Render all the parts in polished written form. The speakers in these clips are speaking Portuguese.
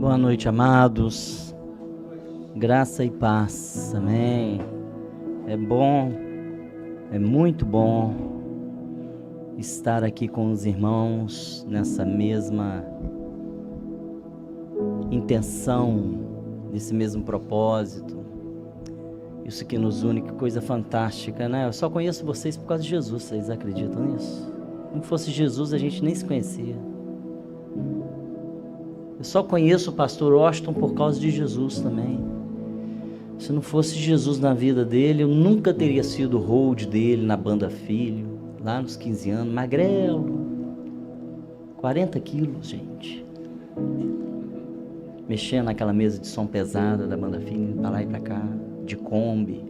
Boa noite, amados. Graça e paz. Amém. É bom, é muito bom estar aqui com os irmãos nessa mesma intenção, nesse mesmo propósito. Isso que nos une, que coisa fantástica, né? Eu só conheço vocês por causa de Jesus, vocês acreditam nisso? Se não fosse Jesus, a gente nem se conhecia. Eu só conheço o pastor Washington por causa de Jesus também. Se não fosse Jesus na vida dele, eu nunca teria sido hold dele na banda Filho, lá nos 15 anos, magrelo, 40 quilos, gente. Mexendo naquela mesa de som pesada da banda Filho, indo pra lá e pra cá, de Kombi,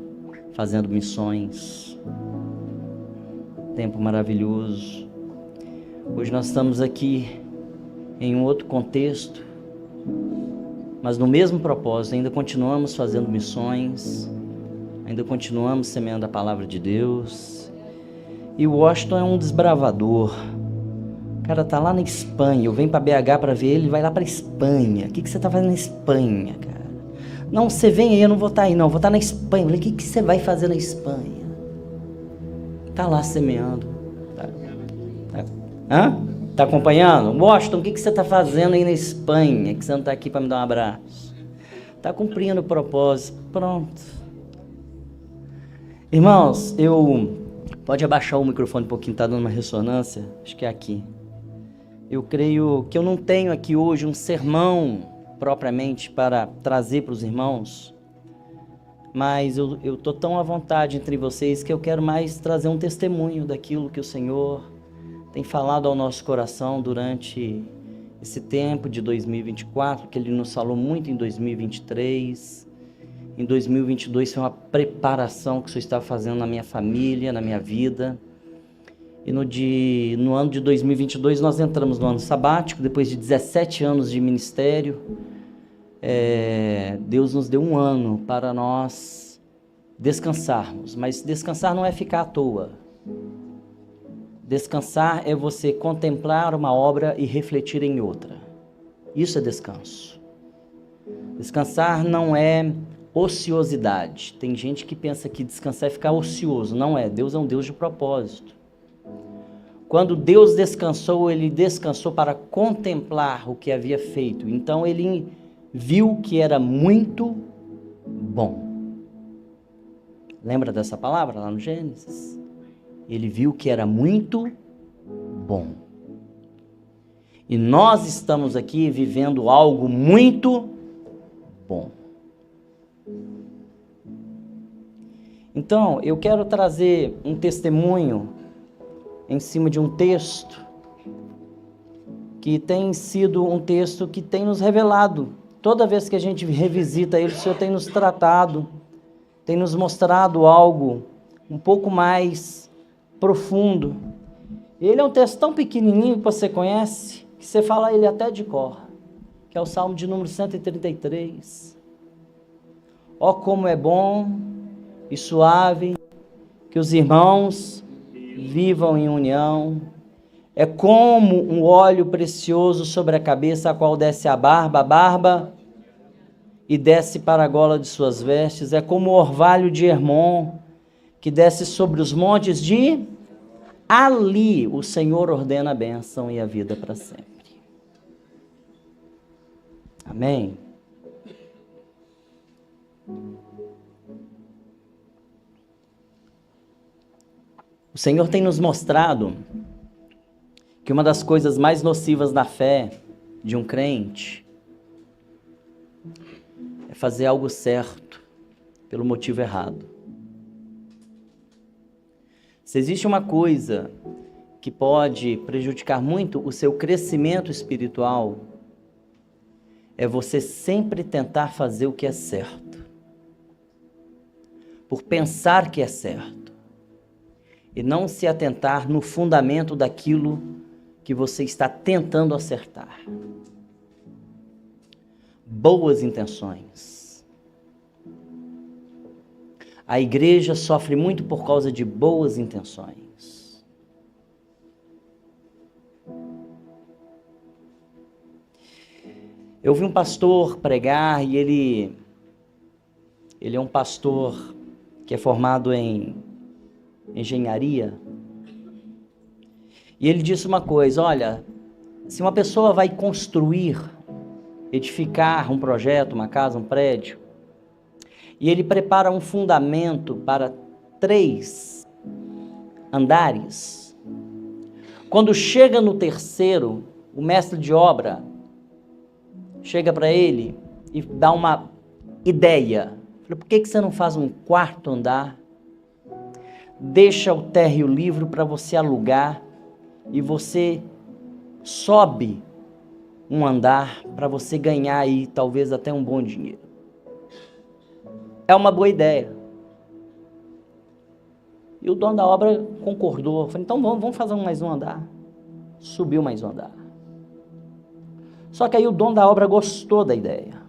fazendo missões. Tempo maravilhoso. Hoje nós estamos aqui em um outro contexto, mas no mesmo propósito. Ainda continuamos fazendo missões, ainda continuamos semeando a palavra de Deus. E o Washington é um desbravador. O cara tá lá na Espanha. Eu venho para BH para ver ele, vai lá para Espanha. O que você tá fazendo na Espanha, cara? Não, você vem aí, eu não vou estar aí não, eu vou estar na Espanha. Eu falei, o que você vai fazer na Espanha? Tá lá semeando. Tá acompanhando? Washington, o que você está fazendo aí na Espanha? Que você não está aqui para me dar um abraço? Está cumprindo o propósito. Pronto. Irmãos, pode abaixar o microfone um pouquinho, está dando uma ressonância? Acho que é aqui. Eu creio que eu não tenho aqui hoje um sermão propriamente para trazer para os irmãos, mas eu estou tão à vontade entre vocês que eu quero mais trazer um testemunho daquilo que o Senhor tem falado ao nosso coração durante esse tempo de 2024, que Ele nos falou muito em 2023. Em 2022 foi uma preparação que o Senhor está fazendo na minha família, na minha vida. E no ano de 2022 nós entramos no ano sabático, depois de 17 anos de ministério. Deus nos deu um ano para nós descansarmos, mas descansar não é ficar à toa. Descansar é você contemplar uma obra e refletir em outra. Isso é descanso. Descansar não é ociosidade. Tem gente que pensa que descansar é ficar ocioso. Não é. Deus é um Deus de propósito. Quando Deus descansou, Ele descansou para contemplar o que havia feito. Então Ele viu que era muito bom. Lembra dessa palavra lá no Gênesis? Ele viu que era muito bom. E nós estamos aqui vivendo algo muito bom. Então, eu quero trazer um testemunho em cima de um texto que tem sido um texto que tem nos revelado. Toda vez que a gente revisita ele, o Senhor tem nos tratado, tem nos mostrado algo um pouco mais profundo. Ele é um texto tão pequenininho que você conhece, que você fala ele até de cor, que é o Salmo de número 133. Ó, como é bom e suave que os irmãos vivam em união. É como um óleo precioso sobre a cabeça, a qual desce a barba e desce para a gola de suas vestes. É como o orvalho de Hermon, que desce sobre os montes de... Ali o Senhor ordena a bênção e a vida para sempre. Amém? O Senhor tem nos mostrado que uma das coisas mais nocivas da fé de um crente é fazer algo certo pelo motivo errado. Se existe uma coisa que pode prejudicar muito o seu crescimento espiritual, é você sempre tentar fazer o que é certo, por pensar que é certo, e não se atentar no fundamento daquilo que você está tentando acertar. Boas intenções. A igreja sofre muito por causa de boas intenções. Eu vi um pastor pregar e ele é um pastor que é formado em engenharia. E ele disse uma coisa: olha, se uma pessoa vai construir, edificar um projeto, uma casa, um prédio, e ele prepara um fundamento para 3 andares, quando chega no terceiro, o mestre de obra chega para ele e dá uma ideia. Fala, por que você não faz um 4º andar? Deixa o térreo livre para você alugar e você sobe um andar para você ganhar aí talvez até um bom dinheiro. É uma boa ideia. E o dono da obra concordou. Falei, então vamos fazer mais um andar. Subiu mais um andar. Só que aí o dono da obra gostou da ideia.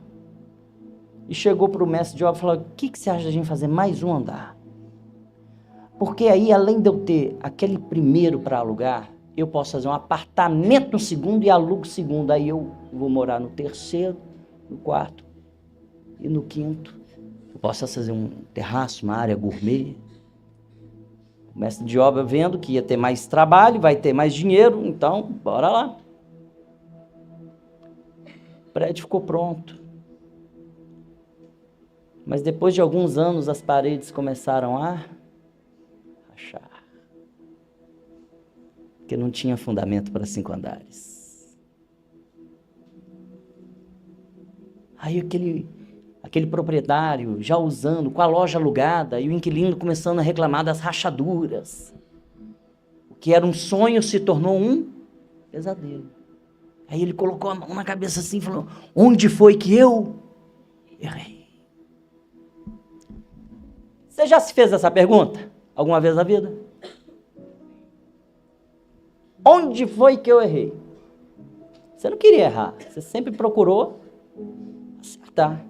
E chegou para o mestre de obra e falou, o que você acha de a gente fazer mais um andar? Porque aí, além de eu ter aquele primeiro para alugar, eu posso fazer um apartamento no segundo e alugo o segundo. Aí eu vou morar no terceiro, no 4º e no 5º. Eu posso fazer um terraço, uma área gourmet. O mestre de obra vendo que ia ter mais trabalho, vai ter mais dinheiro, então bora lá. O prédio ficou pronto. Mas depois de alguns anos as paredes começaram a rachar. Porque não tinha fundamento para 5 andares. Aí aquele proprietário já usando, com a loja alugada, e o inquilino começando a reclamar das rachaduras. O que era um sonho se tornou um pesadelo. Aí ele colocou a mão na cabeça assim e falou, onde foi que eu errei? Você já se fez essa pergunta alguma vez na vida? Onde foi que eu errei? Você não queria errar, você sempre procurou acertar.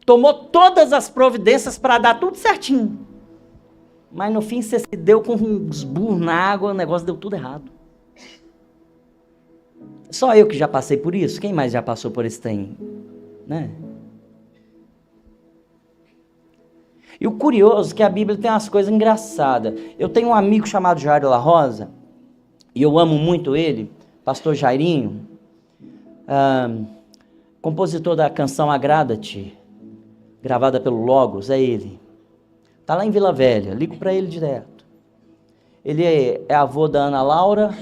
Tomou todas as providências para dar tudo certinho. Mas no fim você se deu com uns burros na água, o negócio deu tudo errado. Só eu que já passei por isso? Quem mais já passou por esse trem? Né? E o curioso é que a Bíblia tem umas coisas engraçadas. Eu tenho um amigo chamado Jairo La Rosa, e eu amo muito ele, pastor Jairinho, compositor da canção Agrada-te, gravada pelo Logos, é ele. Está lá em Vila Velha, ligo para ele direto. Ele é avô da Ana Laura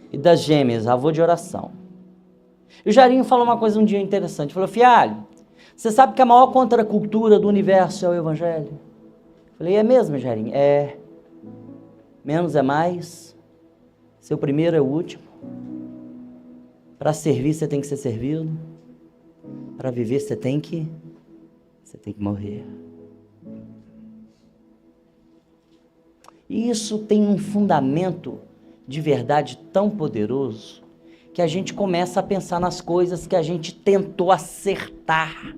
e das gêmeas, avô de oração. E o Jairinho falou uma coisa um dia interessante, falou, filho, você sabe que a maior contracultura do universo é o Evangelho? Eu falei, é mesmo, Jairinho? É. Menos é mais. Seu primeiro é o último. Para servir você tem que ser servido. Para viver você tem que morrer. E isso tem um fundamento de verdade tão poderoso que a gente começa a pensar nas coisas que a gente tentou acertar.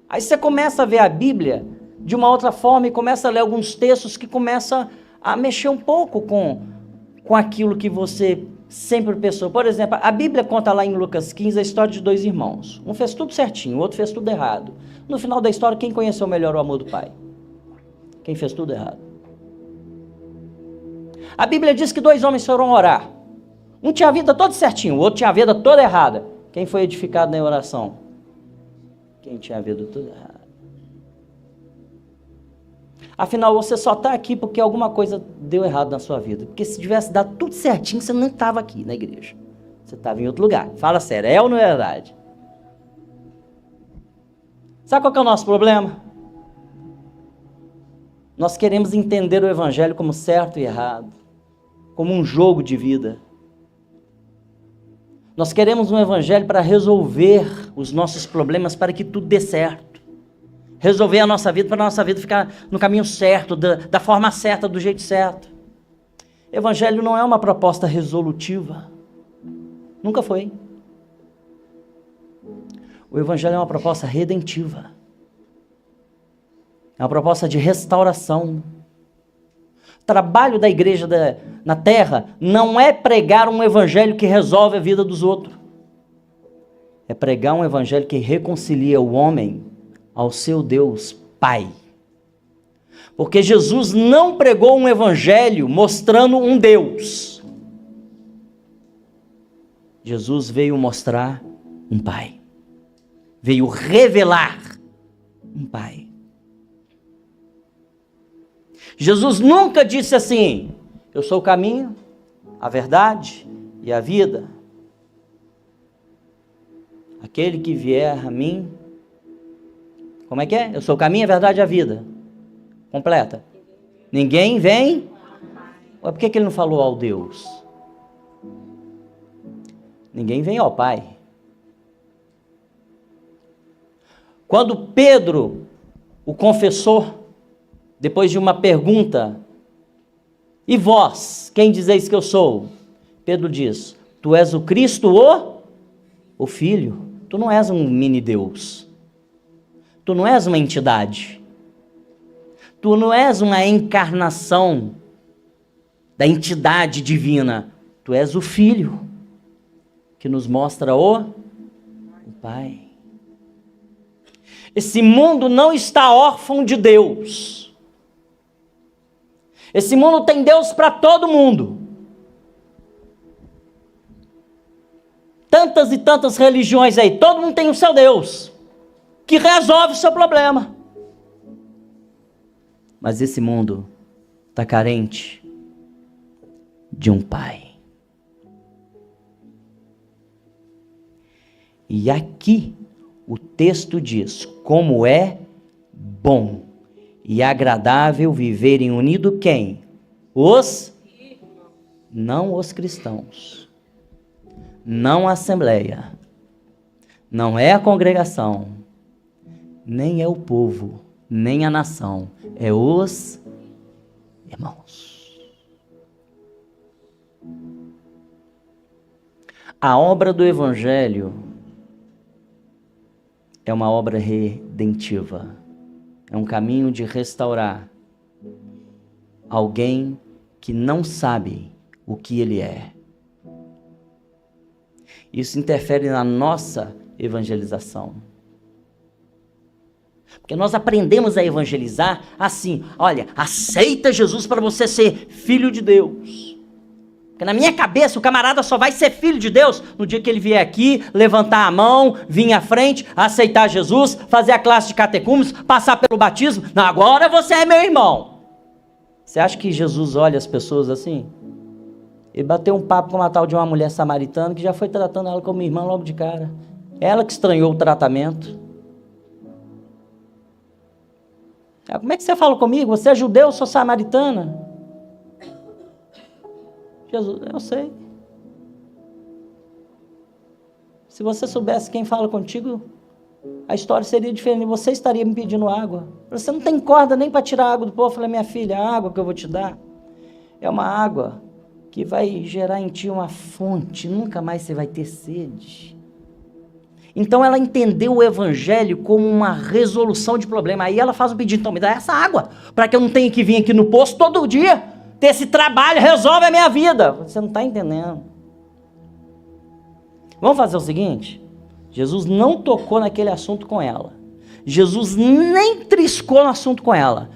Aí você começa a ver a Bíblia de uma outra forma e começa a ler alguns textos que começam a mexer um pouco com aquilo que você sempre pensou. Por exemplo, a Bíblia conta lá em Lucas 15 a história de 2 irmãos. Um fez tudo certinho, o outro fez tudo errado. No final da história, quem conheceu melhor o amor do pai? Quem fez tudo errado. A Bíblia diz que 2 homens foram orar. Um tinha a vida toda certinho, o outro tinha a vida toda errada. Quem foi edificado na oração? Quem tinha a vida toda errada. Afinal, você só está aqui porque alguma coisa deu errado na sua vida. Porque se tivesse dado tudo certinho, você não estava aqui na igreja. Você estava em outro lugar. Fala sério, é ou não é verdade? Sabe qual que é o nosso problema? Nós queremos entender o Evangelho como certo e errado, como um jogo de vida. Nós queremos um Evangelho para resolver os nossos problemas, para que tudo dê certo. Resolver a nossa vida, para a nossa vida ficar no caminho certo, da forma certa, do jeito certo. Evangelho não é uma proposta resolutiva. Nunca foi. O Evangelho é uma proposta redentiva. É uma proposta de restauração. trabalho da igreja na terra não é pregar um evangelho que resolve a vida dos outros. É pregar um evangelho que reconcilia o homem ao seu Deus Pai. Porque Jesus não pregou um evangelho mostrando um Deus. Jesus veio mostrar um Pai. Veio revelar um Pai. Jesus nunca disse assim: eu sou o caminho, a verdade e a vida. Aquele que vier a mim, como é que é? Eu sou o caminho, a verdade e a vida. Completa. Ninguém vem. Por que ele não falou ao Deus? Ninguém vem ao Pai. Quando Pedro o confessou, depois de uma pergunta: e vós, quem dizeis que eu sou? Pedro diz: tu és o Cristo, o Filho. Tu não és um mini Deus. Tu não és uma entidade. Tu não és uma encarnação da entidade divina. Tu és o Filho, que nos mostra o Pai. Esse mundo não está órfão de Deus. Esse mundo tem Deus para todo mundo. Tantas e tantas religiões aí, todo mundo tem o seu Deus, que resolve o seu problema. Mas esse mundo está carente de um Pai. E aqui o texto diz: como é bom e agradável viverem unido quem? Não os cristãos. Não a assembleia. Não é a congregação. Nem é o povo. Nem a nação. É os irmãos. A obra do Evangelho é uma obra redentiva. É um caminho de restaurar alguém que não sabe o que ele é. Isso interfere na nossa evangelização. Porque nós aprendemos a evangelizar assim: olha, aceita Jesus para você ser filho de Deus. Porque na minha cabeça o camarada só vai ser filho de Deus no dia que ele vier aqui, levantar a mão, vir à frente, aceitar Jesus, fazer a classe de catecúmenos, passar pelo batismo. Não, agora você é meu irmão. Você acha que Jesus olha as pessoas assim? Ele bateu um papo com uma tal de uma mulher samaritana que já foi tratando ela como irmã logo de cara. Ela que estranhou o tratamento. Como é que você fala comigo? Você é judeu, eu sou samaritana. Jesus, eu sei. Se você soubesse quem fala contigo, a história seria diferente. Você estaria me pedindo água. Você não tem corda nem para tirar a água do povo. Eu falei: minha filha, a água que eu vou te dar é uma água que vai gerar em ti uma fonte. Nunca mais você vai ter sede. Então ela entendeu o evangelho como uma resolução de problema. Aí ela faz um pedido: então me dá essa água, para que eu não tenha que vir aqui no poço todo dia, ter esse trabalho, resolve a minha vida. Você não está entendendo. Vamos fazer o seguinte: Jesus não tocou naquele assunto com ela. Jesus nem triscou no assunto com ela.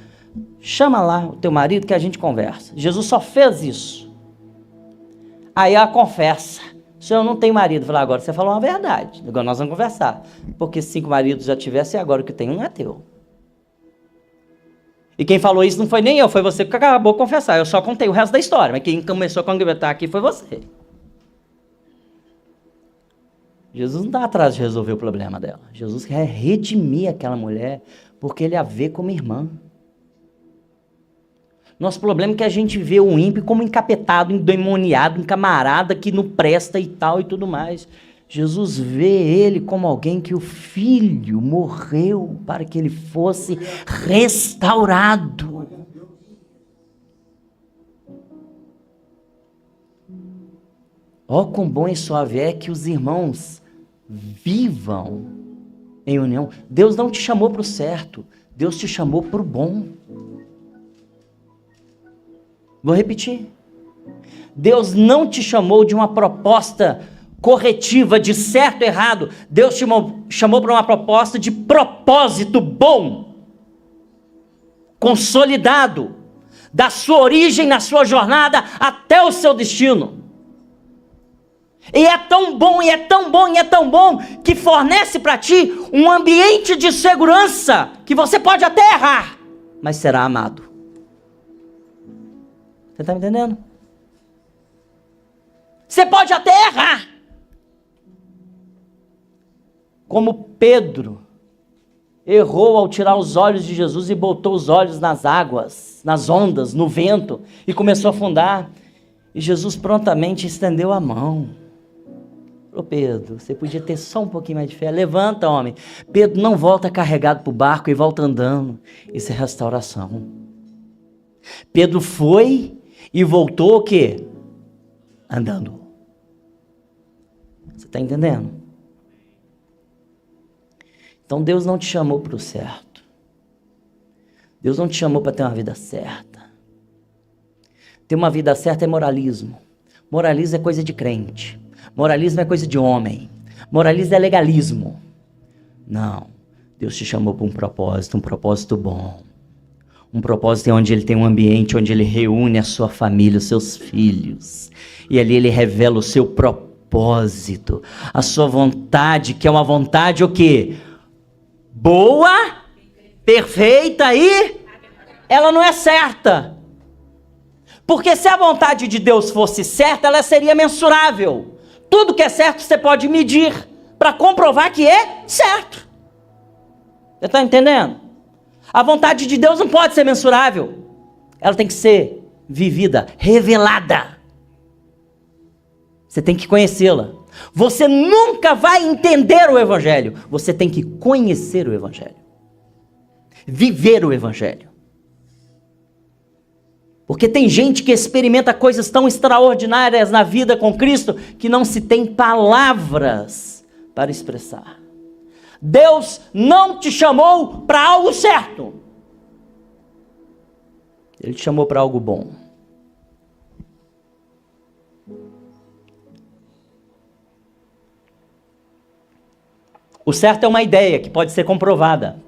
Chama lá o teu marido que a gente conversa. Jesus só fez isso. Aí ela confessa: senhor, eu não tenho marido. Fala: agora você falou uma verdade. Agora nós vamos conversar. Porque 5 maridos já tivesse, e agora o que tem um é teu. E quem falou isso não foi nem eu, foi você que acabou de confessar. Eu só contei o resto da história, mas quem começou a conversar aqui foi você. Jesus não está atrás de resolver o problema dela. Jesus quer redimir aquela mulher, porque ele a vê como irmã. Nosso problema é que a gente vê o ímpio como encapetado, endemoniado, um camarada que não presta e tal e tudo mais. Jesus vê ele como alguém que o Filho morreu para que ele fosse restaurado. Ó, quão bom e suave é que os irmãos vivam em união. Deus não te chamou para o certo, Deus te chamou para o bom. Vou repetir. Deus não te chamou de uma proposta corretiva de certo e errado. Deus te chamou para uma proposta de propósito bom, consolidado, da sua origem na sua jornada até o seu destino. E é tão bom, e é tão bom, e é tão bom, que fornece para ti um ambiente de segurança, que você pode até errar, mas será amado. Você está me entendendo? Você pode até errar. Como Pedro errou ao tirar os olhos de Jesus e botou os olhos nas águas, nas ondas, no vento, e começou a afundar. E Jesus prontamente estendeu a mão. Falou: Pedro, você podia ter só um pouquinho mais de fé. Levanta, homem. Pedro não volta carregado para o barco e volta andando. Isso é restauração. Pedro foi e voltou o quê? Andando. Você está entendendo? Então Deus não te chamou para o certo. Deus não te chamou para ter uma vida certa. Ter uma vida certa é moralismo. Moralismo é coisa de crente. Moralismo é coisa de homem. Moralismo é legalismo. Não. Deus te chamou para um propósito bom. Um propósito onde Ele tem um ambiente, onde Ele reúne a sua família, os seus filhos. E ali Ele revela o seu propósito, a sua vontade, que é uma vontade o quê? Boa, perfeita e ela não é certa. Porque se a vontade de Deus fosse certa, ela seria mensurável. Tudo que é certo você pode medir para comprovar que é certo. Você está entendendo? A vontade de Deus não pode ser mensurável. Ela tem que ser vivida, revelada. Você tem que conhecê-la. Você nunca vai entender o Evangelho. Você tem que conhecer o Evangelho. Viver o Evangelho. Porque tem gente que experimenta coisas tão extraordinárias na vida com Cristo que não se tem palavras para expressar. Deus não te chamou para algo certo. Ele te chamou para algo bom. O certo é uma ideia que pode ser comprovada,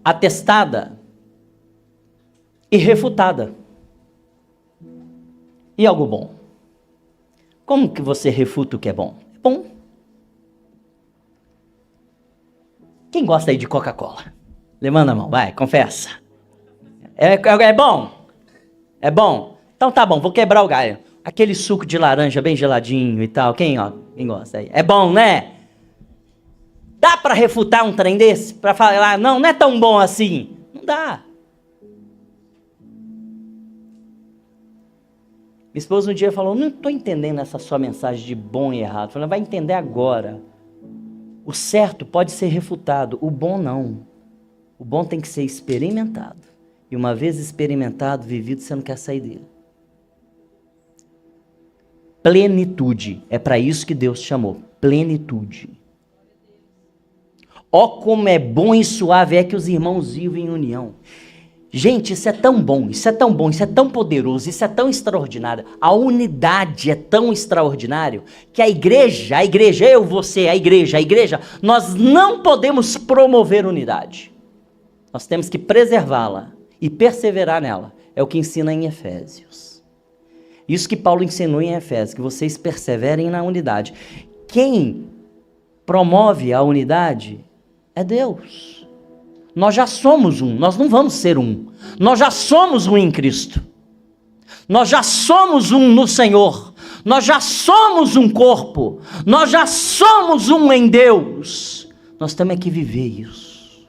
atestada e refutada. E algo bom? Como que você refuta o que é bom? É bom. Quem gosta aí de Coca-Cola? Levanta a mão, vai, confessa. É bom? É bom? Então tá bom, vou quebrar o galho. Aquele suco de laranja bem geladinho e tal, quem gosta aí? É bom, né? Dá para refutar um trem desse? Para falar, não é tão bom assim. Não dá. Minha esposa um dia falou: não estou entendendo essa sua mensagem de bom e errado. Eu falei: vai entender agora. O certo pode ser refutado, o bom não. O bom tem que ser experimentado. E uma vez experimentado, vivido, você não quer sair dele. Plenitude. É para isso que Deus te chamou. Plenitude. Ó, como é bom e suave é que os irmãos vivem em união. Gente, isso é tão bom, isso é tão bom, isso é tão poderoso, isso é tão extraordinário. A unidade é tão extraordinário que a igreja, eu, você, a igreja, nós não podemos promover unidade. Nós temos que preservá-la e perseverar nela. É o que ensina em Efésios. Isso que Paulo ensinou em Efésios, que vocês perseverem na unidade. Quem promove a unidade é Deus. Nós já somos um, nós não vamos ser um. Nós já somos um em Cristo. Nós já somos um no Senhor. Nós já somos um corpo. Nós já somos um em Deus. Nós temos que viver isso.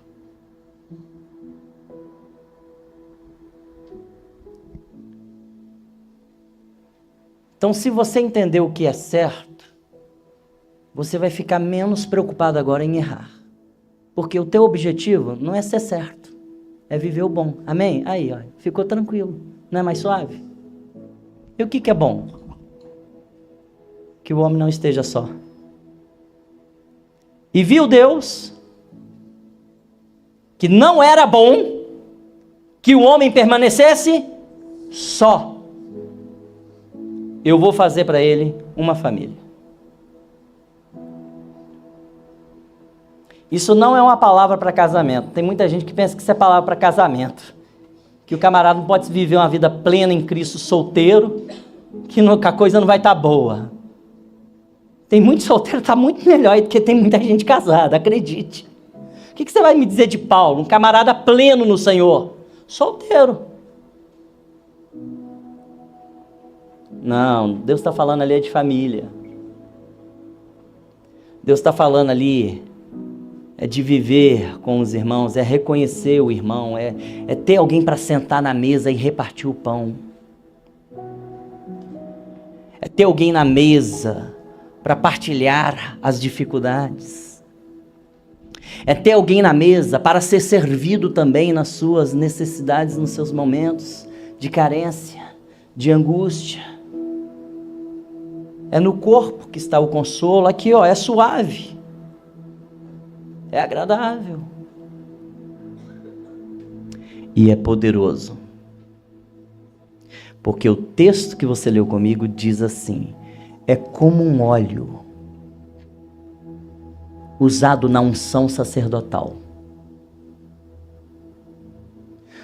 Então, se você entender o que é certo, você vai ficar menos preocupado agora em errar. Porque o teu objetivo não é ser certo, é viver o bom. Amém? Aí, ó, ficou tranquilo. Não é mais suave? E o que é bom? Que o homem não esteja só. E viu Deus que não era bom que o homem permanecesse só. eu vou fazer para ele uma família. Isso não é uma palavra para casamento. Tem muita gente que pensa que isso é palavra para casamento. Que o camarada não pode viver uma vida plena em Cristo solteiro, que a coisa não vai estar boa. Tem muito solteiro, está muito melhor do que tem muita gente casada, acredite. O que você vai me dizer de Paulo? Um camarada pleno no Senhor, solteiro. Não, Deus está falando ali de família. Deus está falando ali de viver com os irmãos, é reconhecer o irmão, é ter alguém para sentar na mesa e repartir o pão. É ter alguém na mesa para partilhar as dificuldades. É ter alguém na mesa para ser servido também nas suas necessidades, nos seus momentos de carência, de angústia. É no corpo que está o consolo. Aqui, ó, é suave, é agradável e é poderoso. Porque o texto que você leu comigo diz assim: é como um óleo usado na unção sacerdotal.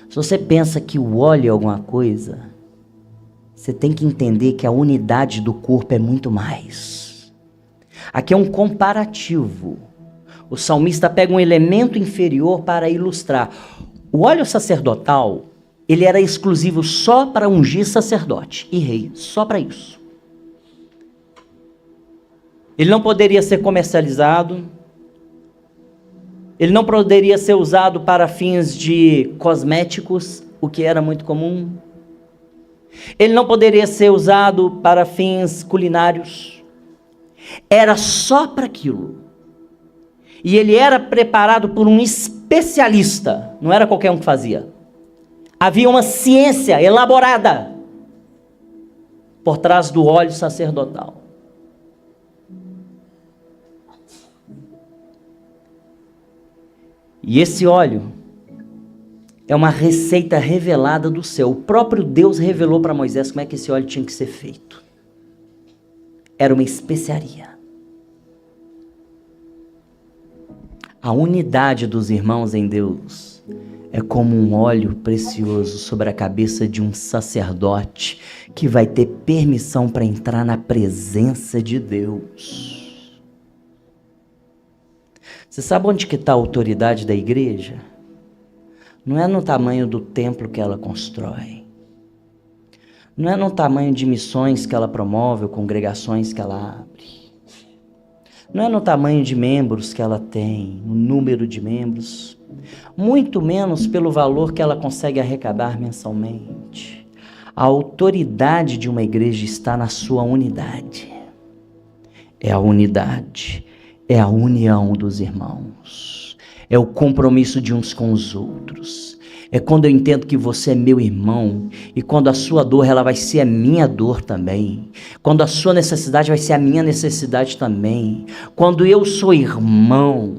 Se você pensa que o óleo é alguma coisa, você tem que entender que a unidade do corpo é muito mais. Aqui é um comparativo. O salmista pega um elemento inferior para ilustrar. O óleo sacerdotal, ele era exclusivo só para ungir sacerdote e rei, só para isso. Ele não poderia ser comercializado, ele não poderia ser usado para fins de cosméticos, o que era muito comum. Ele não poderia ser usado para fins culinários. Era só para aquilo. E ele era preparado por um especialista, não era qualquer um que fazia. Havia uma ciência elaborada por trás do óleo sacerdotal. E esse óleo é uma receita revelada do céu. O próprio Deus revelou para Moisés como é que esse óleo tinha que ser feito. Era uma especiaria. A unidade dos irmãos em Deus é como um óleo precioso sobre a cabeça de um sacerdote que vai ter permissão para entrar na presença de Deus. Você sabe onde que está a autoridade da igreja? Não é no tamanho do templo que ela constrói. Não é no tamanho de missões que ela promove ou congregações que ela abre. Não é no tamanho de membros que ela tem, no número de membros. Muito menos pelo valor que ela consegue arrecadar mensalmente. A autoridade de uma igreja está na sua unidade. É a unidade. É a união dos irmãos, é o compromisso de uns com os outros, é quando eu entendo que você é meu irmão, e quando a sua dor ela vai ser a minha dor também, quando a sua necessidade vai ser a minha necessidade também, quando eu sou irmão,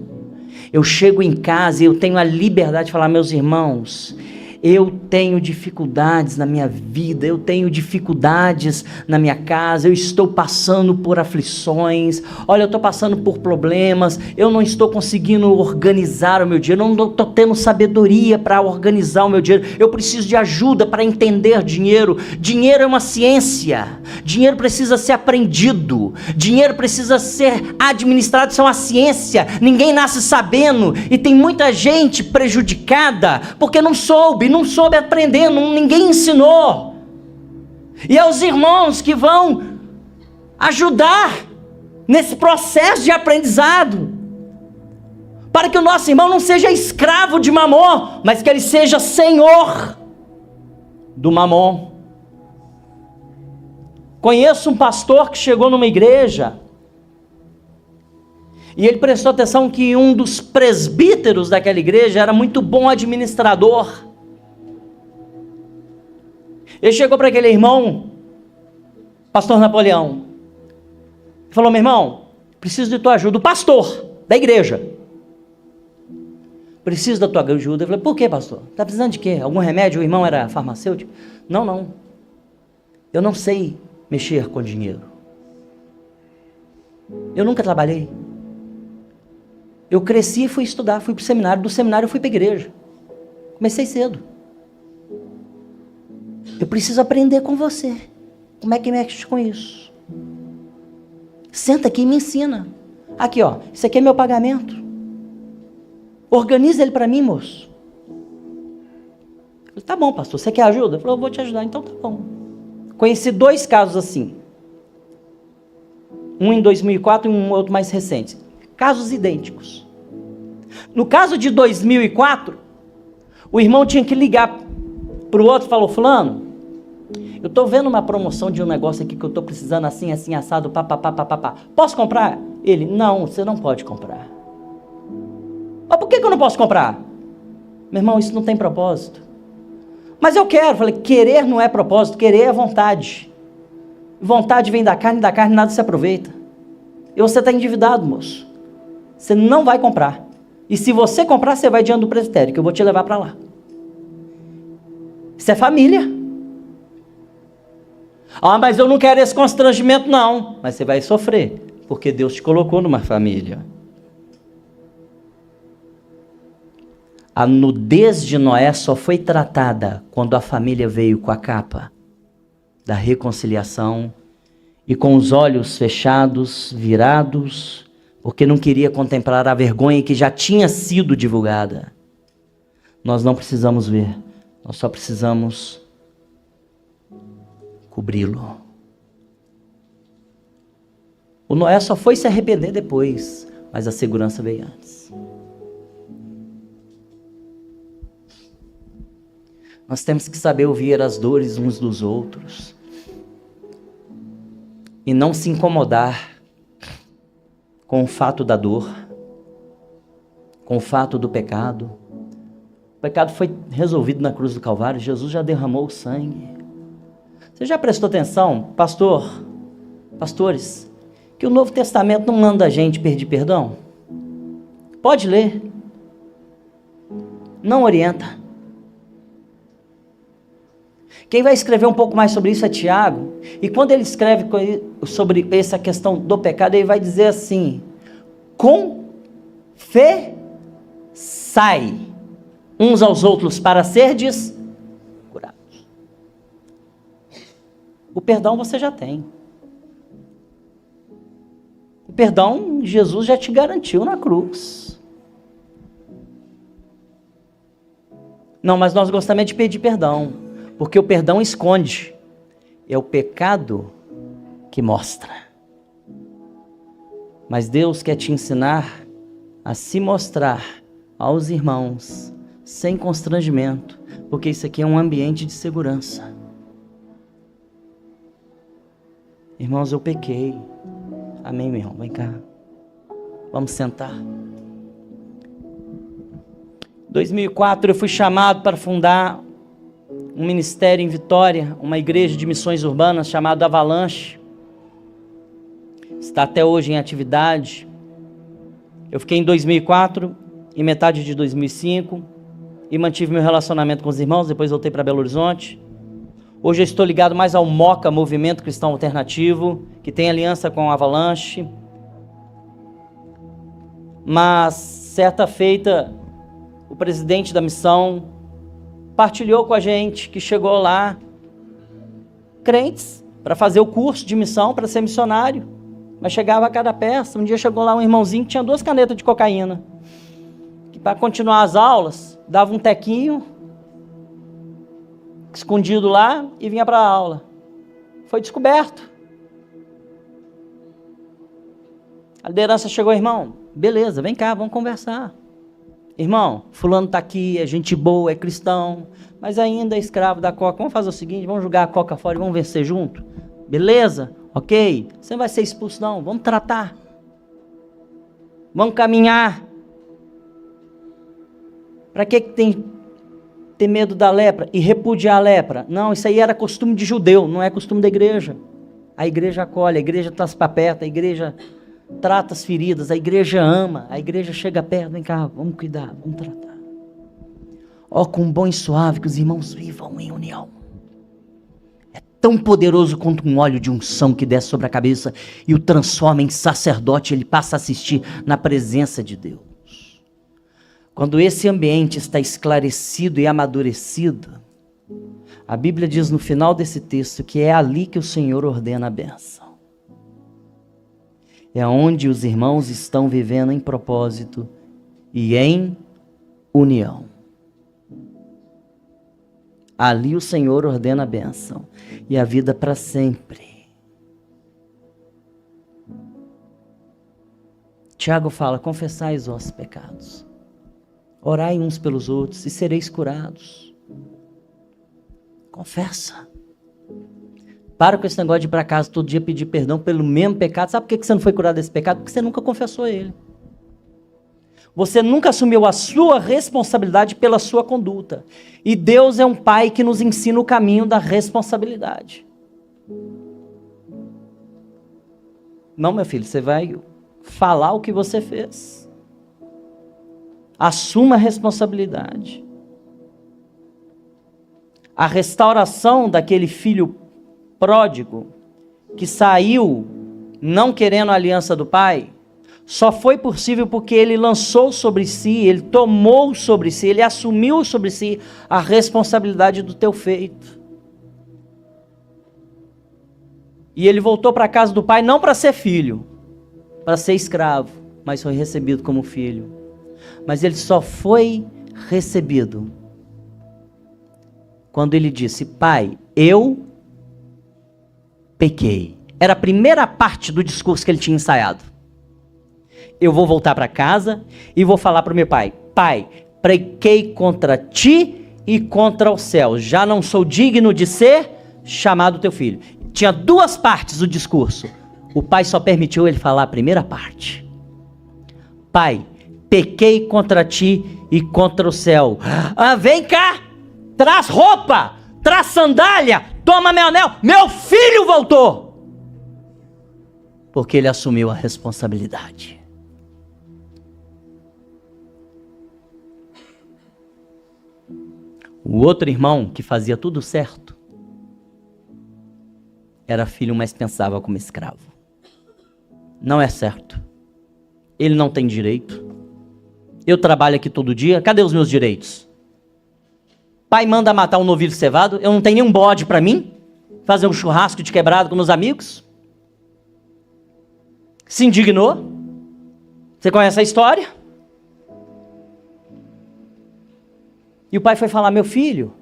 eu chego em casa e eu tenho a liberdade de falar: meus irmãos, eu tenho dificuldades na minha vida, eu tenho dificuldades na minha casa, eu estou passando por aflições, olha, eu estou passando por problemas, eu não estou conseguindo organizar o meu dinheiro, eu não estou tendo sabedoria para organizar o meu dinheiro, eu preciso de ajuda para entender dinheiro. Dinheiro é uma ciência, dinheiro precisa ser aprendido, dinheiro precisa ser administrado, isso é uma ciência, ninguém nasce sabendo, e tem muita gente prejudicada porque não soube aprender, ninguém ensinou. E é os irmãos que vão ajudar nesse processo de aprendizado, para que o nosso irmão não seja escravo de Mamon, mas que ele seja senhor do Mamon. Conheço um pastor que chegou numa igreja e ele prestou atenção que um dos presbíteros daquela igreja era muito bom administrador. Ele chegou para aquele irmão, pastor Napoleão, e falou: meu irmão, preciso de tua ajuda. O pastor da igreja: preciso da tua ajuda. Eu falei: por quê, pastor? Está precisando de quê? Algum remédio? O irmão era farmacêutico? Não, eu não sei mexer com dinheiro. Eu nunca trabalhei. Eu cresci e fui estudar, fui para o seminário, do seminário eu fui para a igreja. Comecei cedo. Eu preciso aprender com você. Como é que mexe com isso? Senta aqui e me ensina. Aqui, ó, isso aqui é meu pagamento. Organiza ele para mim, moço. Eu falei, tá bom, pastor, você quer ajuda? Ele falou, eu vou te ajudar, então tá bom. Conheci 2 casos assim. Um em 2004 e um outro mais recente. Casos idênticos. No caso de 2004, o irmão tinha que ligar para o outro e falou, fulano, eu estou vendo uma promoção de um negócio aqui que eu estou precisando assim, assim, assado, papapá. Posso comprar? Ele, não, você não pode comprar. Mas por que eu não posso comprar? Meu irmão, isso não tem propósito. Mas eu quero. Falei, querer não é propósito, querer é vontade. Vontade vem da carne nada se aproveita. E você está endividado, moço. Você não vai comprar. E se você comprar, você vai diante do presbitério, que eu vou te levar para lá. Isso é família. Ah, mas eu não quero esse constrangimento, não. Mas você vai sofrer, porque Deus te colocou numa família. A nudez de Noé só foi tratada quando a família veio com a capa da reconciliação e com os olhos fechados, virados, porque não queria contemplar a vergonha que já tinha sido divulgada. Nós não precisamos ver, nós só precisamos cobri-lo. O Noé só foi se arrepender depois, mas a segurança veio antes. Nós temos que saber ouvir as dores uns dos outros e não se incomodar com o fato da dor, com o fato do pecado. O pecado foi resolvido na cruz do Calvário, Jesus já derramou o sangue. Você já prestou atenção, pastores, que o Novo Testamento não manda a gente pedir perdão? Pode ler. Não orienta. Quem vai escrever um pouco mais sobre isso é Tiago, e quando ele escreve sobre essa questão do pecado, ele vai dizer assim, confessai uns aos outros para serdes curados. O perdão você já tem. O perdão Jesus já te garantiu na cruz. Não, mas nós gostamos de pedir perdão. Porque o perdão esconde, é o pecado que mostra. Mas Deus quer te ensinar a se mostrar aos irmãos, sem constrangimento, porque isso aqui é um ambiente de segurança. Irmãos, eu pequei. Amém, meu irmão? Vem cá. Vamos sentar. Em 2004 eu fui chamado para fundar um ministério em Vitória, uma igreja de missões urbanas chamada Avalanche. Está até hoje em atividade. Eu fiquei em 2004 e metade de 2005 e mantive meu relacionamento com os irmãos, depois voltei para Belo Horizonte. Hoje eu estou ligado mais ao MOCA, Movimento Cristão Alternativo, que tem aliança com a Avalanche. Mas, certa feita, o presidente da missão partilhou com a gente que chegou lá crentes para fazer o curso de missão, para ser missionário, mas chegava a cada peça. Um dia chegou lá um irmãozinho que tinha 2 canetas de cocaína, que para continuar as aulas dava um tequinho escondido lá e vinha para a aula. Foi descoberto. A liderança chegou, irmão, beleza, vem cá, vamos conversar. Irmão, fulano está aqui, é gente boa, é cristão, mas ainda é escravo da coca. Vamos fazer o seguinte, vamos jogar a coca fora e vamos vencer junto? Beleza? Ok? Você não vai ser expulso não, vamos tratar. Vamos caminhar. Para que tem ter medo da lepra e repudiar a lepra? Não, isso aí era costume de judeu, não é costume da igreja. A igreja acolhe, a igreja traz para perto, a igreja trata as feridas, a igreja ama, a igreja chega perto, vem cá, vamos cuidar, vamos tratar. Ó, com bom e suave que os irmãos vivam em união. É tão poderoso quanto um óleo de unção que desce sobre a cabeça e o transforma em sacerdote, ele passa a assistir na presença de Deus. Quando esse ambiente está esclarecido e amadurecido, a Bíblia diz no final desse texto que é ali que o Senhor ordena a bênção. É onde os irmãos estão vivendo em propósito e em união. Ali o Senhor ordena a bênção e a vida para sempre. Tiago fala: confessai os vossos pecados, orai uns pelos outros e sereis curados. Confessa. Para com esse negócio de ir para casa todo dia pedir perdão pelo mesmo pecado. Sabe por que você não foi curado desse pecado? Porque você nunca confessou ele. Você nunca assumiu a sua responsabilidade pela sua conduta. E Deus é um Pai que nos ensina o caminho da responsabilidade. Não, meu filho, você vai falar o que você fez. Assuma a responsabilidade. A restauração daquele filho pródigo que saiu não querendo a aliança do pai, só foi possível porque ele lançou sobre si, ele tomou sobre si, ele assumiu sobre si a responsabilidade do teu feito. E ele voltou para a casa do pai não para ser filho, para ser escravo, mas foi recebido como filho. Mas ele só foi recebido quando ele disse: pai, eu pequei. Era a primeira parte do discurso que ele tinha ensaiado. Eu vou voltar para casa e vou falar para o meu pai: pai, pequei contra ti e contra o céu. Já não sou digno de ser chamado teu filho. Tinha duas partes do discurso. O pai só permitiu ele falar a primeira parte. Pai, pequei contra ti e contra o céu. Vem cá, traz roupa, traz sandália, toma meu anel. Meu filho voltou. Porque ele assumiu a responsabilidade. O outro irmão, que fazia tudo certo, era filho, mas pensava como escravo. Não é certo. Ele não tem direito. Eu trabalho aqui todo dia, cadê os meus direitos? Pai manda matar um novilho cevado, eu não tenho nenhum bode para mim? Fazer um churrasco de quebrado com meus amigos? Se indignou? Você conhece a história? E o pai foi falar: meu filho,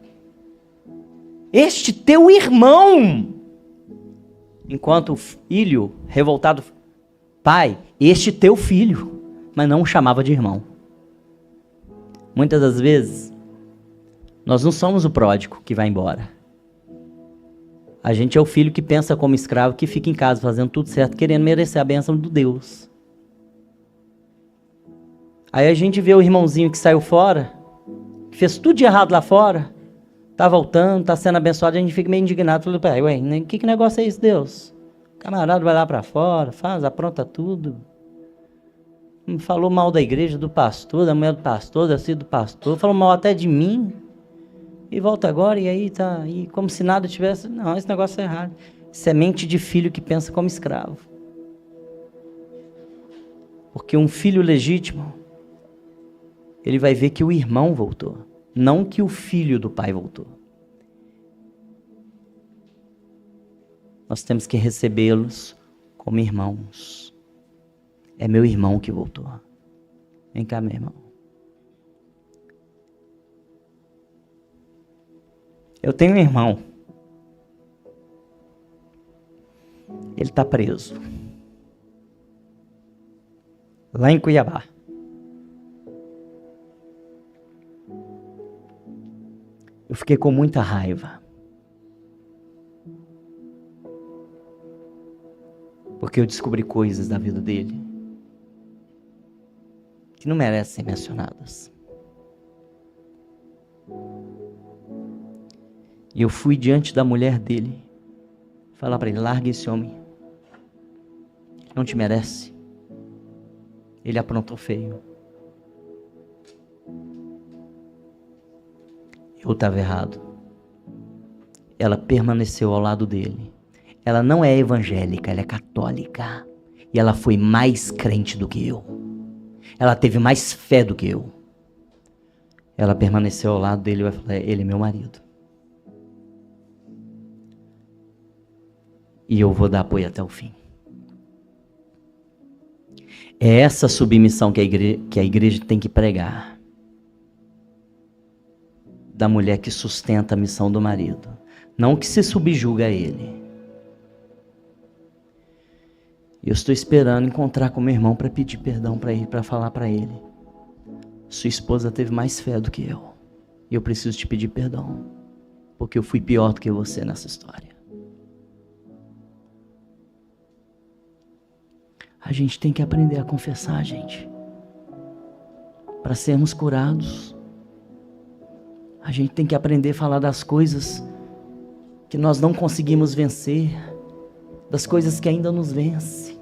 este teu irmão. Enquanto o filho, revoltado: pai, este teu filho. Mas não o chamava de irmão. Muitas das vezes, nós não somos o pródigo que vai embora. A gente é o filho que pensa como escravo, que fica em casa fazendo tudo certo, querendo merecer a bênção do Deus. Aí a gente vê o irmãozinho que saiu fora, que fez tudo de errado lá fora, tá voltando, tá sendo abençoado, a gente fica meio indignado. Fala: pai, ué, que negócio é esse, Deus? O camarada vai lá para fora, apronta tudo. Falou mal da igreja, do pastor, da mulher do pastor, da filha do pastor, falou mal até de mim. E volta agora, e aí tá, e como se nada tivesse. Não, esse negócio é errado. Semente de filho que pensa como escravo. Porque um filho legítimo, ele vai ver que o irmão voltou, não que o filho do pai voltou. Nós temos que recebê-los como irmãos. É meu irmão que voltou. Vem cá, meu irmão. Eu tenho um irmão. Ele está preso. Lá em Cuiabá. Eu fiquei com muita raiva. Porque eu descobri coisas da vida dele que não merecem ser mencionadas. E eu fui diante da mulher dele, falar para ele: larga esse homem, ele não te merece, ele aprontou feio. Eu estava errado, ela permaneceu ao lado dele. Ela não é evangélica, ela é católica. E ela foi mais crente do que eu. Ela teve mais fé do que eu. Ela permaneceu ao lado dele e vai falar: ele é meu marido. E eu vou dar apoio até o fim. É essa submissão que a igreja tem que pregar. Da mulher que sustenta a missão do marido. Não que se subjuga a ele. Eu estou esperando encontrar com meu irmão para pedir perdão para ele, para falar para ele: sua esposa teve mais fé do que eu. E eu preciso te pedir perdão. Porque eu fui pior do que você nessa história. A gente tem que aprender a confessar, gente. Para sermos curados. A gente tem que aprender a falar das coisas que nós não conseguimos vencer. Das coisas que ainda nos vencem.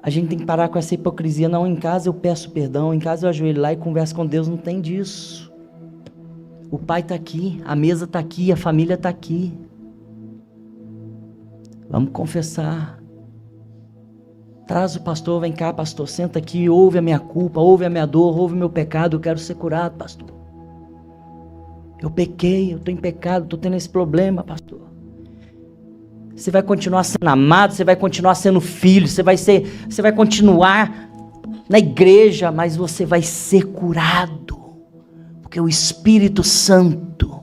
A gente tem que parar com essa hipocrisia. Não, em casa eu peço perdão, em casa eu ajoelho lá e converso com Deus. Não tem disso. O pai está aqui, a mesa está aqui, a família está aqui. Vamos confessar. Traz o pastor, vem cá, pastor, senta aqui, ouve a minha culpa, ouve a minha dor, ouve o meu pecado, eu quero ser curado, pastor. Eu pequei, eu estou em pecado, estou tendo esse problema, pastor. Você vai continuar sendo amado, você vai continuar sendo filho, você vai continuar na igreja, mas você vai ser curado, porque o Espírito Santo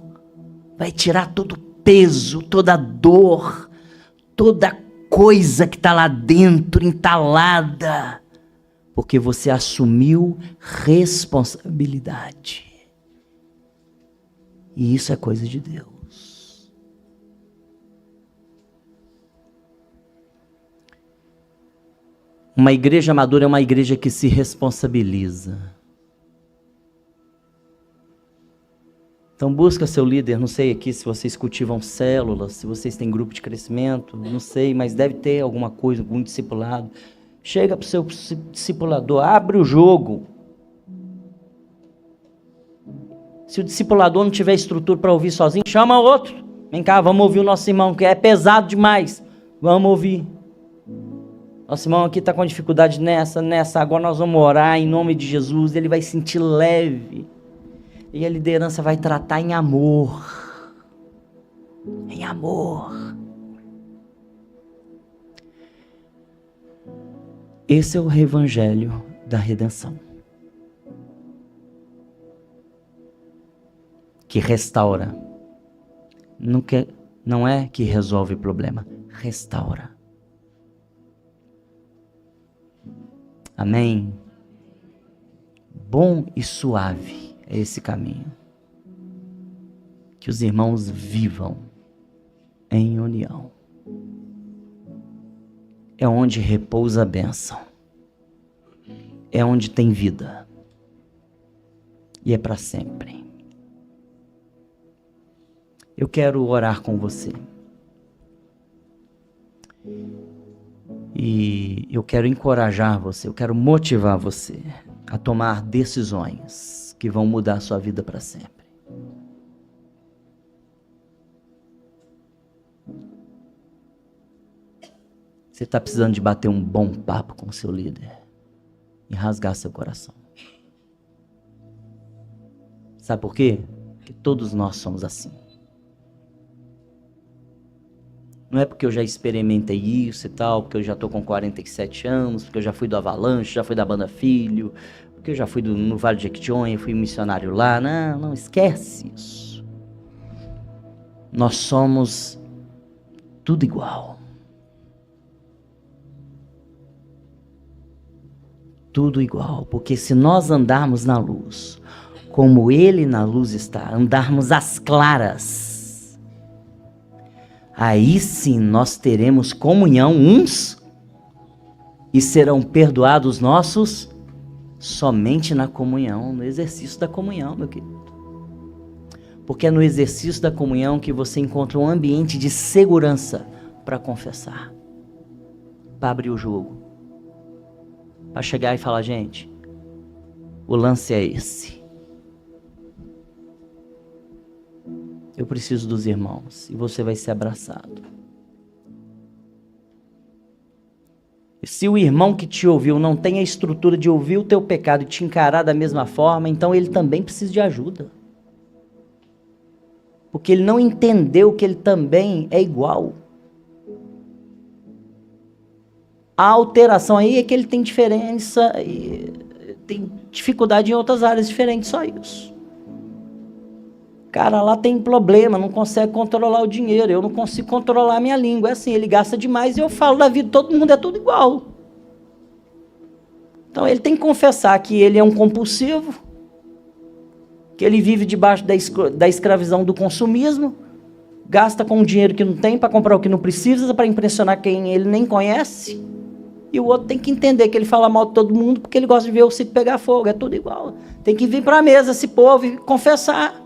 vai tirar todo o peso, toda a dor, toda a coisa que está lá dentro, entalada, porque você assumiu responsabilidade. E isso é coisa de Deus. Uma igreja madura é uma igreja que se responsabiliza. Então busca seu líder, não sei aqui se vocês cultivam células, se vocês têm grupo de crescimento, não sei, mas deve ter alguma coisa, algum discipulado. Chega para o seu discipulador, abre o jogo. Se o discipulador não tiver estrutura para ouvir sozinho, chama outro. Vem cá, vamos ouvir o nosso irmão, que é pesado demais. Vamos ouvir. Nosso irmão aqui está com dificuldade nessa, agora nós vamos orar em nome de Jesus, ele vai sentir leve, e a liderança vai tratar em amor, esse é o evangelho da redenção, que restaura, não é que resolve o problema, restaura. Amém? Bom e suave é esse caminho. Que os irmãos vivam em união. É onde repousa a bênção. É onde tem vida. E é para sempre. Eu quero orar com você. E eu quero encorajar você, eu quero motivar você a tomar decisões que vão mudar a sua vida para sempre. Você está precisando de bater um bom papo com o seu líder e rasgar seu coração. Sabe por quê? Porque todos nós somos assim. Não é porque eu já experimentei isso e tal, porque eu já estou com 47 anos, porque eu já fui do Avalanche, já fui da Banda Filho, porque eu já fui no Vale de Jequitinhonha, fui missionário lá. Não, esquece isso. Nós somos tudo igual. Tudo igual, porque se nós andarmos na luz, como Ele na luz está, andarmos às claras, aí sim nós teremos comunhão uns e serão perdoados nossos somente na comunhão, no exercício da comunhão, meu querido. Porque é no exercício da comunhão que você encontra um ambiente de segurança para confessar, para abrir o jogo, para chegar e falar: gente, o lance é esse. eu preciso dos irmãos. E você vai ser abraçado. E se o irmão que te ouviu não tem a estrutura de ouvir o teu pecado e te encarar da mesma forma, então ele também precisa de ajuda. Porque ele não entendeu que ele também é igual. A alteração aí é que ele tem diferença, e tem dificuldade em outras áreas diferentes, só isso. Cara, lá tem problema, não consegue controlar o dinheiro, eu não consigo controlar a minha língua. É assim, ele gasta demais e eu falo da vida, todo mundo é tudo igual. Então ele tem que confessar que ele é um compulsivo, que ele vive debaixo da escravidão do consumismo, gasta com o dinheiro que não tem para comprar o que não precisa, para impressionar quem ele nem conhece. E o outro tem que entender que ele fala mal de todo mundo porque ele gosta de ver o circo pegar fogo, é tudo igual. Tem que vir para a mesa esse povo e confessar.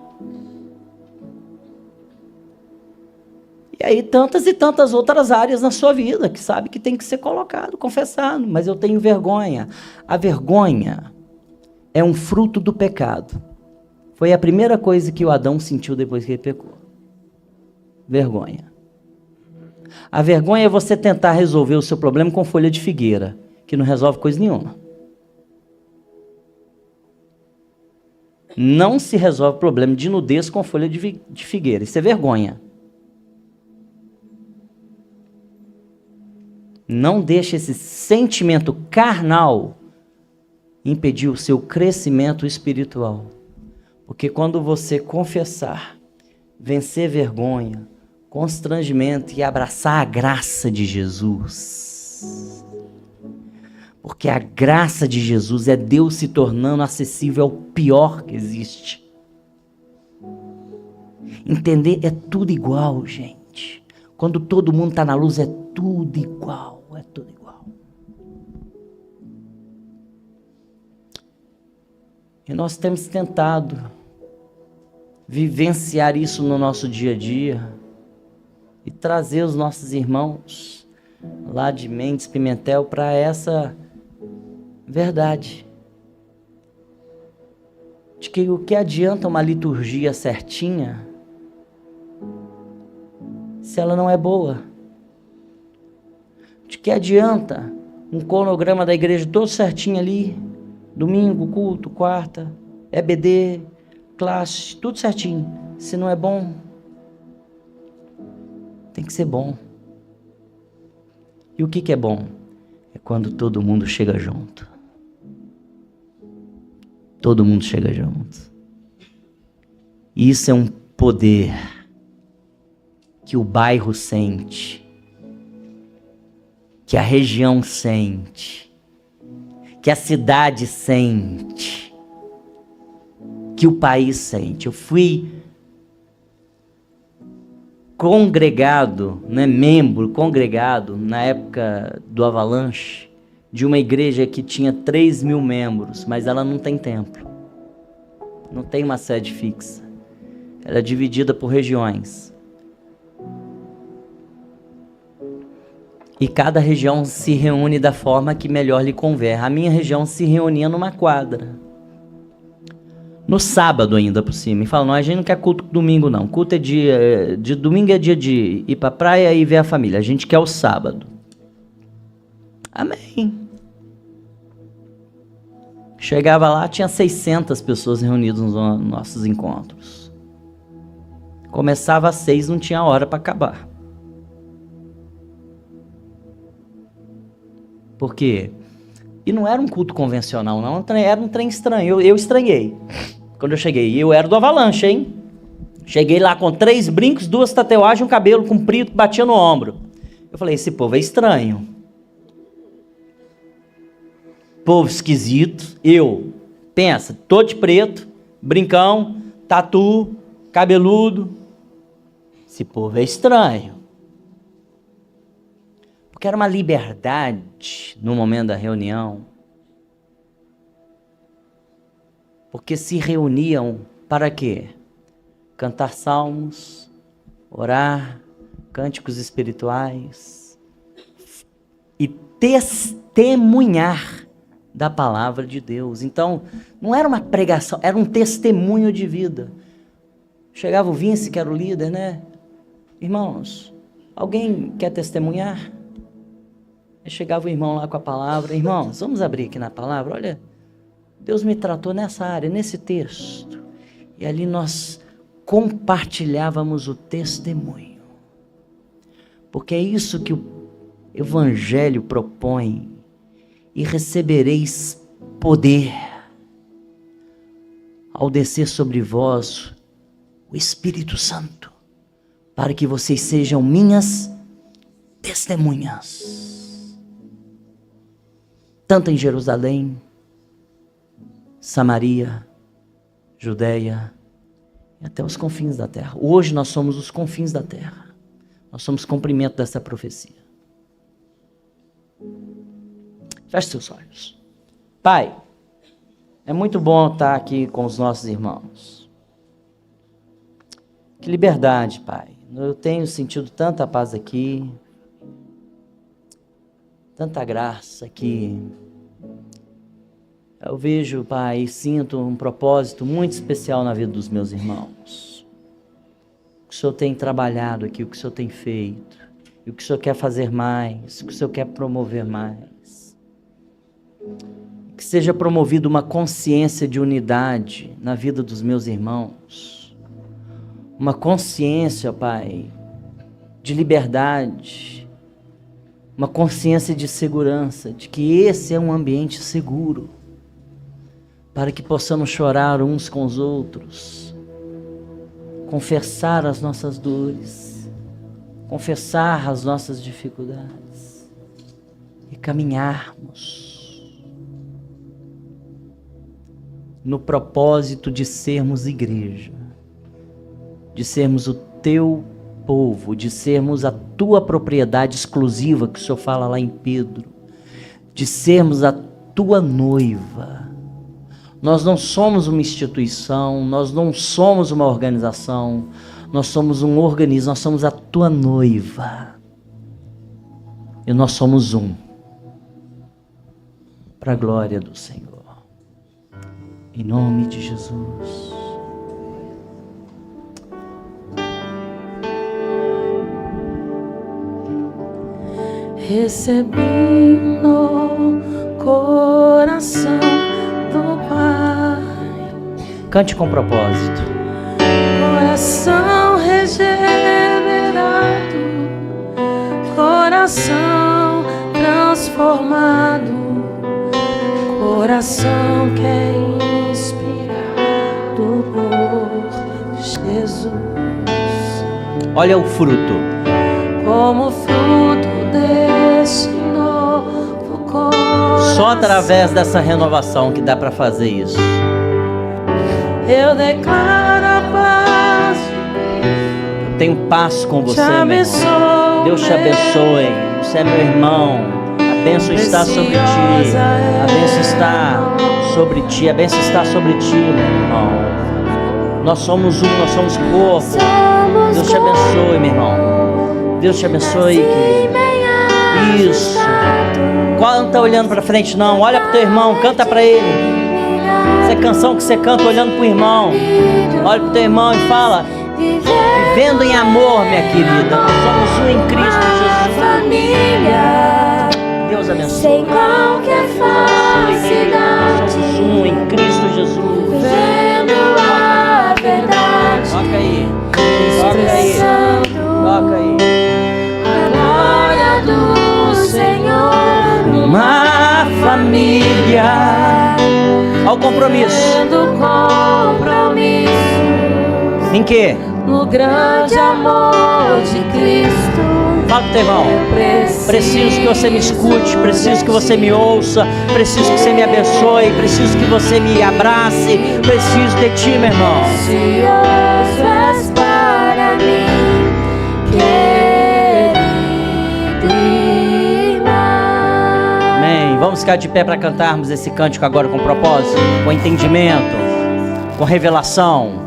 E aí tantas e tantas outras áreas na sua vida que sabe que tem que ser colocado, confessado. Mas eu tenho vergonha. A vergonha é um fruto do pecado. Foi a primeira coisa que o Adão sentiu depois que ele pecou. Vergonha. A vergonha é você tentar resolver o seu problema com folha de figueira, que não resolve coisa nenhuma. Não se resolve problema de nudez com folha de figueira. Isso é vergonha. Não deixe esse sentimento carnal impedir o seu crescimento espiritual. Porque quando você confessar, vencer vergonha, constrangimento e abraçar a graça de Jesus. Porque a graça de Jesus é Deus se tornando acessível ao pior que existe. Entender é tudo igual, gente. Quando todo mundo está na luz, é tudo igual, é tudo igual. E nós temos tentado vivenciar isso no nosso dia a dia e trazer os nossos irmãos lá de Mendes Pimentel para essa verdade. De que o que adianta uma liturgia certinha se ela não é boa? De que adianta um cronograma da igreja todo certinho ali, domingo, culto, quarta, EBD, classe, tudo certinho, se não é bom? Tem que ser bom. E o que é bom? É quando todo mundo chega junto. Todo mundo chega junto. Isso é um poder que o bairro sente, que a região sente, que a cidade sente, que o país sente. Eu fui congregado, membro congregado, na época do Avalanche, de uma igreja que tinha 3.000 membros, mas ela não tem templo. Não tem uma sede fixa. Ela é dividida por regiões. E cada região se reúne da forma que melhor lhe convém. A minha região se reunia numa quadra. No sábado ainda por cima. E fala, não, a gente não quer culto domingo não. Culto é dia... De domingo é dia de ir pra praia e ver a família. A gente quer o sábado. Amém. Chegava lá, tinha 600 pessoas reunidas nos nossos encontros. Começava às 6, não tinha hora para acabar. Por quê? E não era um culto convencional, não. Era um trem estranho. Eu estranhei. Quando eu cheguei, eu era do Avalanche, hein? Cheguei lá com 3 brincos, 2 tatuagens, um cabelo comprido, batia no ombro. Eu falei, esse povo é estranho. Povo esquisito. Pensa, todo de preto, brincão, tatu, cabeludo. Esse povo é estranho. Porque era uma liberdade no momento da reunião. Porque se reuniam para quê? Cantar salmos, orar, cânticos espirituais e testemunhar da palavra de Deus. Então, não era uma pregação, era um testemunho de vida. Chegava o Vince, que era o líder, né? Irmãos, alguém quer testemunhar? Aí chegava o irmão lá com a palavra. Irmãos, vamos abrir aqui na palavra. Olha, Deus me tratou nessa área, nesse texto. E ali nós compartilhávamos o testemunho. Porque é isso que o Evangelho propõe. E recebereis poder ao descer sobre vós o Espírito Santo, para que vocês sejam minhas testemunhas, tanto em Jerusalém, Samaria, Judeia e até os confins da terra. Hoje nós somos os confins da terra. Nós somos cumprimento dessa profecia. Feche seus olhos. Pai, é muito bom estar aqui com os nossos irmãos. Que liberdade, Pai. Eu tenho sentido tanta paz aqui, tanta graça aqui. Eu vejo, Pai, e sinto um propósito muito especial na vida dos meus irmãos. O que o Senhor tem trabalhado aqui, o que o Senhor tem feito, e o que o Senhor quer fazer mais, o que o Senhor quer promover mais. Que seja promovida uma consciência de unidade na vida dos meus irmãos. Uma consciência, Pai, de liberdade. Uma consciência de segurança, de que esse é um ambiente seguro. Para que possamos chorar uns com os outros. Confessar as nossas dores. Confessar as nossas dificuldades. E caminharmos no propósito de sermos igreja, de sermos o teu povo, de sermos a tua propriedade exclusiva, que o Senhor fala lá em Pedro, de sermos a tua noiva. Nós não somos uma instituição, nós não somos uma organização, nós somos um organismo, nós somos a tua noiva. E nós somos um, para a glória do Senhor. Em nome de Jesus. Recebi no coração do Pai. Cante com propósito. Coração regenerado, coração transformado, coração que é inspirado por Jesus. Olha o fruto. Como fruto desse novo coração, Só através dessa renovação que dá para fazer isso. eu declaro a paz. Eu tenho paz com você, Te meu irmão. abençoo, Deus te abençoe. Você é meu irmão. A bênção está sobre ti. A bênção está sobre ti. A bênção está sobre ti, meu irmão. Nós somos um, nós somos corpo. Deus te abençoe, meu irmão. Deus te abençoe, querido. Isso. Canta olhando para frente, não. Olha para o teu irmão, canta para ele. Essa é canção que você canta olhando para o irmão. Olha para o teu irmão e fala: vivendo em amor, minha querida. Nós somos um em Cristo Jesus. Família, Deus abençoe. sem qualquer Nós falsidade, somos um em Cristo Jesus. vendo a verdade, Toca aí. Toca aí. Toca aí. a glória do Senhor. Uma família. Olha o compromisso. Tendo compromisso Em quê? no grande amor de Cristo. Fala pro teu irmão. Preciso que você me escute, preciso que você me ouça, preciso que você me abençoe, preciso que você me abrace, preciso de ti, meu irmão. Precioso és para mim, querido irmão. Amém. Vamos ficar de pé para cantarmos esse cântico agora com propósito, com entendimento, com revelação.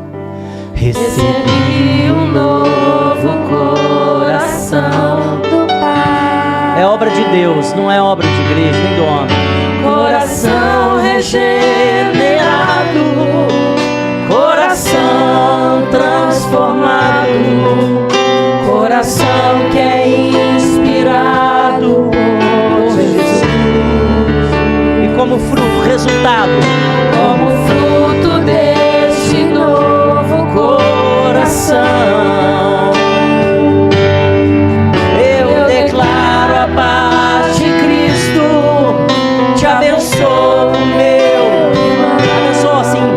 Recebi um novo coração do Pai. É obra de Deus, não é obra de igreja nem do homem. Coração regenerado, coração transformado, coração que é inspirado por Jesus. E como fruto, resultado, Como fruto deste novo coração, eu declaro a paz de Cristo. Te abençoo, meu irmão. Abençoa assim.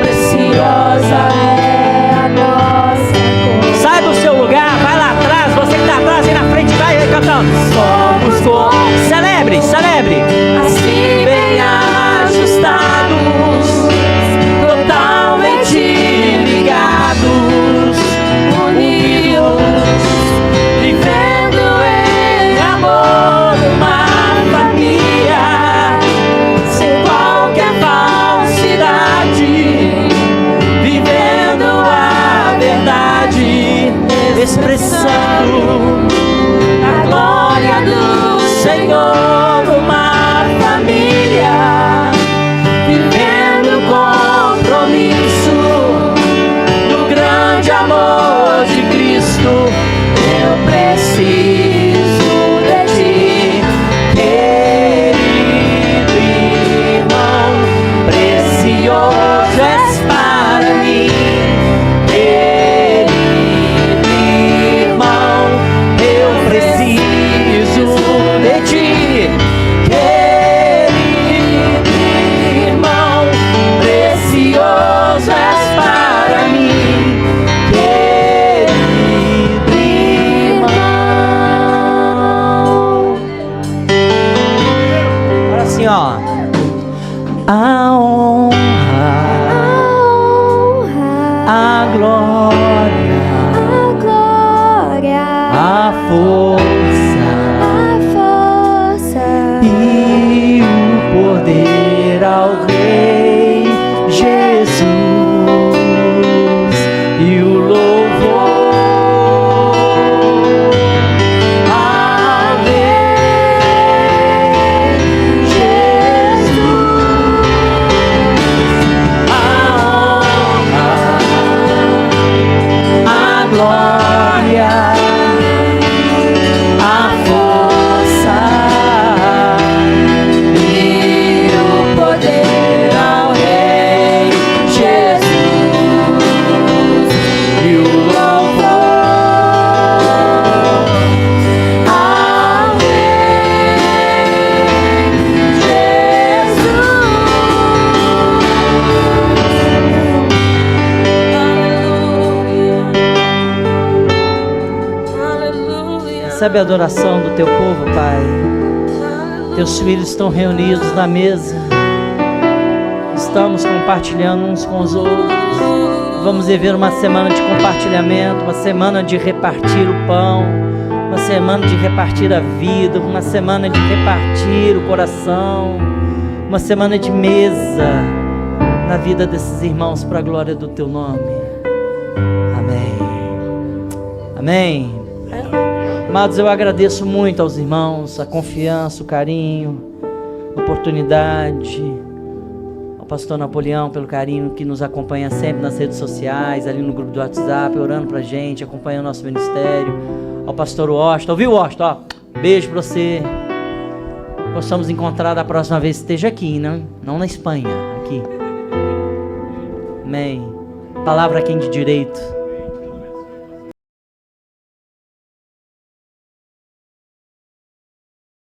preciosa é a nossa cor. Sai do seu lugar, vai lá atrás. Você que está atrás e na frente, vai cantando. Somos corpos. Celebre, celebre. Assim bem ajustados, totalmente ligados, unidos, vivendo em amor, uma família, sem qualquer falsidade, vivendo a verdade, Expressando a glória do Senhor, uma família, vivendo compromisso no grande amor de Cristo. Eu preciso de ti, querido irmão, precioso és para mim, querido irmão, eu preciso de ti, querido irmão, precioso és para mim, querido irmão. Agora assim, ó. A honra, a glória, a força e o poder ao Rei Jesus e o louvor ao Rei Jesus. A honra, a glória, a força E o poder ao Rei Jesus e o louvor ao Rei Jesus. Aleluia. Recebe a adoração do teu povo, Pai. Teus filhos estão reunidos na mesa. Estamos compartilhando uns com os outros. Vamos viver uma semana de compartilhamento, uma semana de repartir o pão, uma semana de repartir a vida, uma semana de repartir o coração, uma semana de mesa na vida desses irmãos para a glória do teu nome. Amém. Amém. Amados, eu agradeço muito aos irmãos a confiança, o carinho, a oportunidade, ao pastor Napoleão pelo carinho que nos acompanha sempre nas redes sociais, ali no grupo do WhatsApp, orando pra gente, acompanhando nosso ministério, ao pastor Washington, ouviu, Washington? Ó, beijo pra você. Possamos encontrar da próxima vez, esteja aqui, não na Espanha, aqui. Amém. Palavra a quem de direito.